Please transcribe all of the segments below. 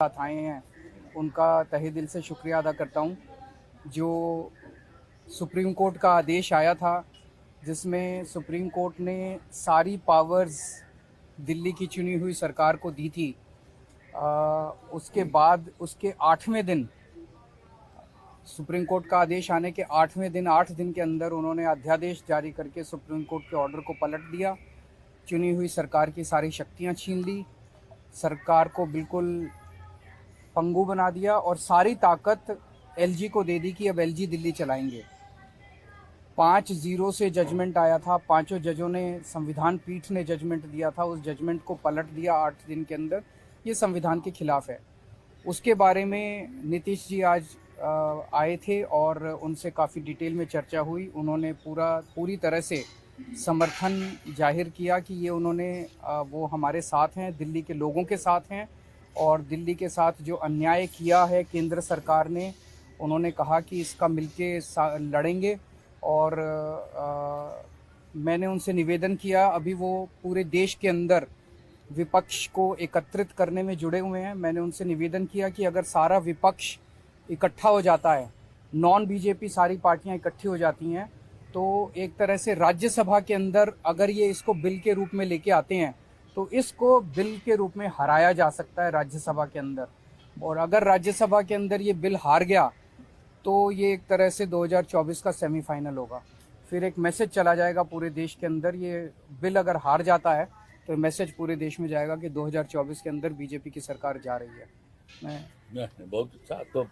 साथ आए हैं उनका तहे दिल से शुक्रिया अदा करता हूं। जो सुप्रीम कोर्ट का आदेश आया था जिसमें सुप्रीम कोर्ट ने सारी पावर्स दिल्ली की चुनी हुई सरकार को दी थी, उसके बाद उसके 8वें दिन, सुप्रीम कोर्ट का आदेश आने के 8वें दिन 8 दिन के अंदर उन्होंने अध्यादेश जारी करके सुप्रीम कोर्ट के ऑर्डर को पलट दिया। चुनी हुई सरकार की सारी शक्तियां छीन ली, सरकार को बिल्कुल पंगु बना दिया और सारी ताकत एलजी को दे दी कि अब एलजी दिल्ली चलाएंगे। 5-0 से जजमेंट आया था, पांचों जजों ने, संविधान पीठ ने जजमेंट दिया था, उस जजमेंट को पलट दिया 8 दिन के अंदर। ये संविधान के खिलाफ है। उसके बारे में नीतीश जी आज आए थे और उनसे काफ़ी डिटेल में चर्चा हुई। उन्होंने पूरी तरह से समर्थन जाहिर किया कि ये उन्होंने वो हमारे साथ हैं, दिल्ली के लोगों के साथ हैं और दिल्ली के साथ जो अन्याय किया है केंद्र सरकार ने, उन्होंने कहा कि इसका मिलके लड़ेंगे। और मैंने उनसे निवेदन किया, अभी वो पूरे देश के अंदर विपक्ष को एकत्रित करने में जुड़े हुए हैं। मैंने उनसे निवेदन किया कि अगर सारा विपक्ष इकट्ठा हो जाता है, नॉन बीजेपी सारी पार्टियां इकट्ठी हो जाती हैं, तो एक तरह से राज्यसभा के अंदर अगर ये इसको बिल के रूप में लेके आते हैं तो इसको बिल के रूप में हराया जा सकता है राज्यसभा के अंदर। और अगर राज्यसभा के अंदर ये बिल हार गया तो ये एक तरह से 2024 का सेमीफाइनल होगा। फिर एक मैसेज चला जाएगा पूरे देश के अंदर। ये बिल अगर हार जाता है तो मैसेज पूरे देश में जाएगा कि 2024 के अंदर बीजेपी की सरकार जा रही है। बहुत अच्छा। तो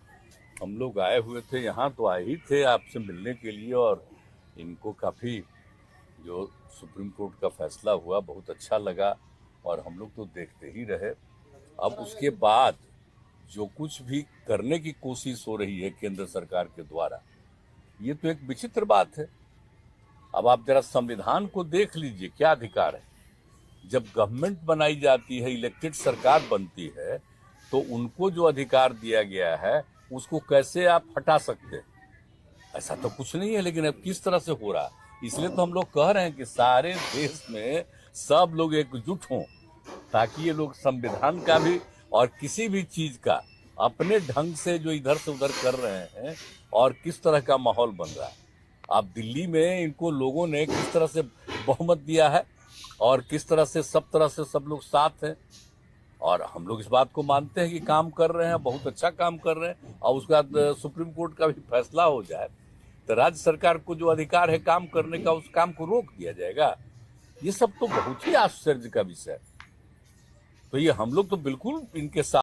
हम लोग आए हुए थे यहाँ, तो आए ही थे आपसे मिलने के लिए, और इनको काफ़ी जो सुप्रीम कोर्ट का फैसला हुआ बहुत अच्छा लगा और हम लोग तो देखते ही रहे। अब उसके बाद जो कुछ भी करने की कोशिश हो रही है केंद्र सरकार के द्वारा, ये तो एक विचित्र बात है। अब आप जरा संविधान को देख लीजिए, क्या अधिकार है। जब गवर्नमेंट बनाई जाती है, इलेक्टेड सरकार बनती है, तो उनको जो अधिकार दिया गया है उसको कैसे आप हटा सकते हैं? ऐसा तो कुछ नहीं है। लेकिन अब किस तरह से हो रहा है, इसलिए तो हम लोग कह रहे हैं कि सारे देश में सब लोग एकजुट हों, ताकि ये लोग संविधान का भी और किसी भी चीज का अपने ढंग से जो इधर से उधर कर रहे हैं, और किस तरह का माहौल बन रहा है। अब दिल्ली में इनको लोगों ने किस तरह से बहुमत दिया है और किस तरह से सब लोग साथ हैं, और हम लोग इस बात को मानते हैं कि काम कर रहे हैं, बहुत अच्छा काम कर रहे हैं। और उसके बाद सुप्रीम कोर्ट का भी फैसला हो जाए तो राज्य सरकार को जो अधिकार है काम करने का, उस काम को रोक दिया जाएगा। ये सब तो बहुत ही आश्चर्य का विषय है। तो ये हम लोग तो बिल्कुल इनके साथ